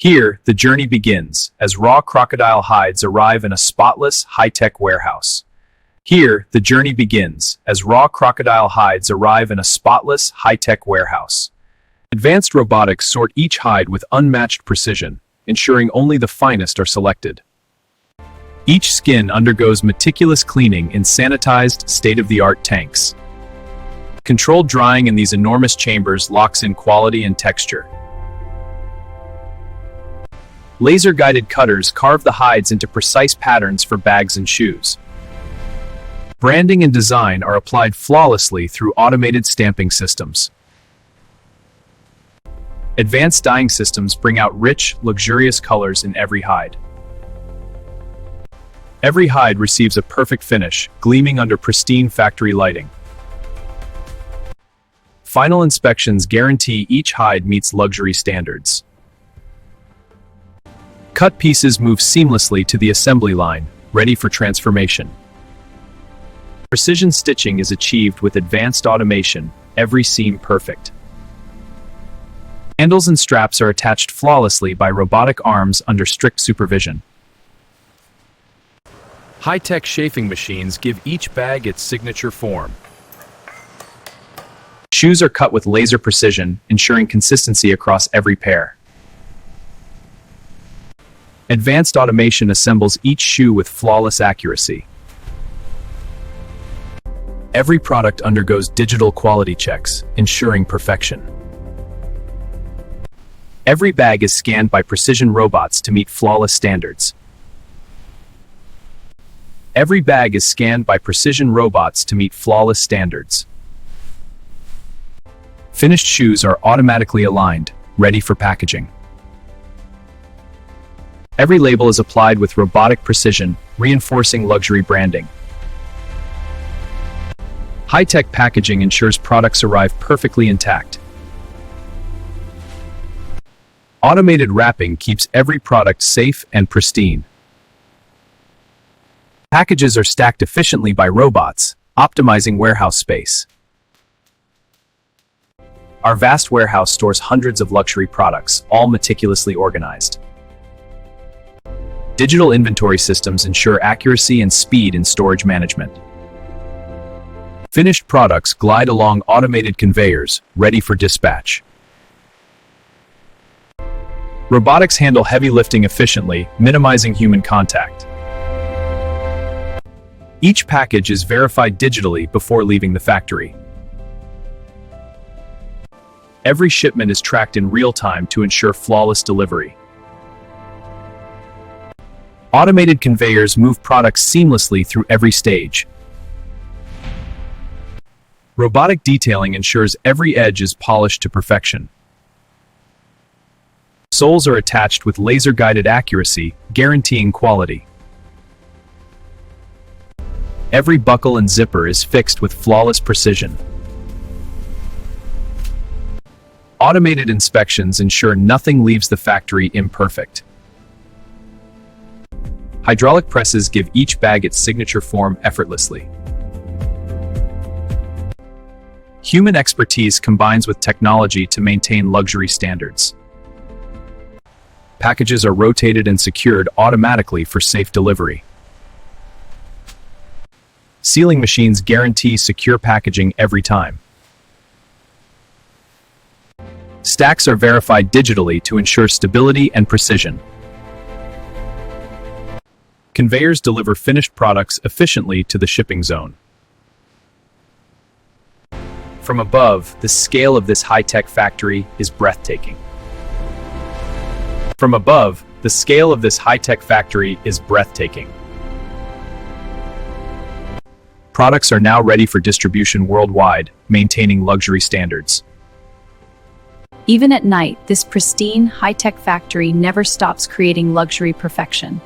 Here, the journey begins, as raw crocodile hides arrive in a spotless, high-tech warehouse. Here, the journey begins, as raw crocodile hides arrive in a spotless, high-tech warehouse. Advanced robotics sort each hide with unmatched precision, ensuring only the finest are selected. Each skin undergoes meticulous cleaning in sanitized, state-of-the-art tanks. Controlled drying in these enormous chambers locks in quality and texture. Laser-guided cutters carve the hides into precise patterns for bags and shoes. Branding and design are applied flawlessly through automated stamping systems. Advanced dyeing systems bring out rich, luxurious colors in every hide. Every hide receives a perfect finish, gleaming under pristine factory lighting. Final inspections guarantee each hide meets luxury standards. Cut pieces move seamlessly to the assembly line, ready for transformation. Precision stitching is achieved with advanced automation, every seam perfect. Handles and straps are attached flawlessly by robotic arms under strict supervision. High-tech chafing machines give each bag its signature form. Shoes are cut with laser precision, ensuring consistency across every pair. Advanced automation assembles each shoe with flawless accuracy. Every product undergoes digital quality checks, ensuring perfection. Every bag is scanned by precision robots to meet flawless standards. Every bag is scanned by precision robots to meet flawless standards. Finished shoes are automatically aligned, ready for packaging. Every label is applied with robotic precision, reinforcing luxury branding. High-tech packaging ensures products arrive perfectly intact. Automated wrapping keeps every product safe and pristine. Packages are stacked efficiently by robots, optimizing warehouse space. Our vast warehouse stores hundreds of luxury products, all meticulously organized. Digital inventory systems ensure accuracy and speed in storage management. Finished products glide along automated conveyors, ready for dispatch. Robotics handle heavy lifting efficiently, minimizing human contact. Each package is verified digitally before leaving the factory. Every shipment is tracked in real time to ensure flawless delivery. Automated conveyors move products seamlessly through every stage. Robotic detailing ensures every edge is polished to perfection. Soles are attached with laser-guided accuracy, guaranteeing quality. Every buckle and zipper is fixed with flawless precision. Automated inspections ensure nothing leaves the factory imperfect. Hydraulic presses give each bag its signature form effortlessly. Human expertise combines with technology to maintain luxury standards. Packages are rotated and secured automatically for safe delivery. Sealing machines guarantee secure packaging every time. Stacks are verified digitally to ensure stability and precision. Conveyors deliver finished products efficiently to the shipping zone. From above, the scale of this high-tech factory is breathtaking. From above, the scale of this high-tech factory is breathtaking. Products are now ready for distribution worldwide, maintaining luxury standards. Even at night, this pristine, high-tech factory never stops creating luxury perfection.